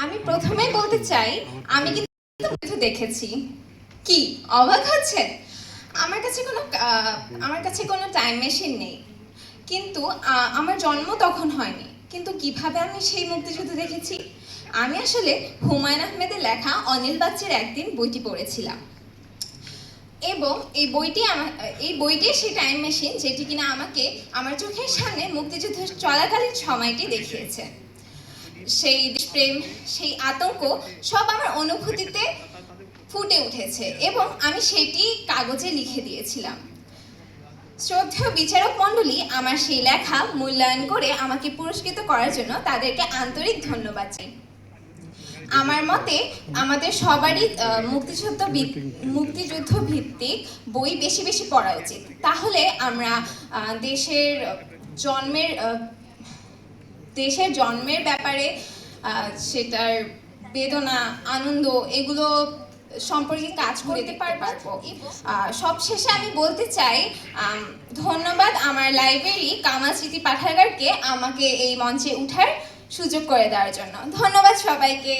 আমি প্রথমেই বলতে চাই আমি কিন্তু দেখেছি। কি অবাক হচ্ছেন? আমার কাছে কোনো আমার কাছে কোনো টাইম মেশিন নেই, কিন্তু আমার জন্ম তখন হয়নি। কিন্তু কিভাবে আমি সেই মুক্তিযুদ্ধ দেখেছি? আমি আসলে হুমায়ুন আহমেদের লেখা অনিল বাচ্চের একদিন বইটি পড়েছিলাম, এবং এই বইটি সেই টাইম মেশিন যেটি কিনা আমাকে আমার চোখের সামনে মুক্তিযুদ্ধ চলাকালীন সময়টি দেখিয়েছে। সেই প্রেম, সেই আতঙ্ক সব আমার অনুভূতিতে ফুটে উঠেছে, এবং আমি সেটি কাগজে লিখে দিয়েছিলাম। শ্রদ্ধেয় বিচারক মণ্ডলী আমার সেই লেখা মূল্যায়ন করে আমাকে পুরস্কৃত করার জন্য তাদেরকে আন্তরিক ধন্যবাদ চাই। আমার মতে আমাদের সবারই মুক্তিযুদ্ধ ভিত্তিক বই বেশি বেশি পড়া উচিত। তাহলে আমরা দেশের জন্মের ব্যাপারে সেটার বেদনা, আনন্দ এগুলো সম্পর্কে কাজ করতে পারবো। সবশেষে আমি বলতে চাই ধন্যবাদ আমার লাইব্রেরি কামাল স্মৃতি পাঠাগারকে আমাকে এই মঞ্চে উঠার সুযোগ করে দেওয়ার জন্য। ধন্যবাদ সবাইকে।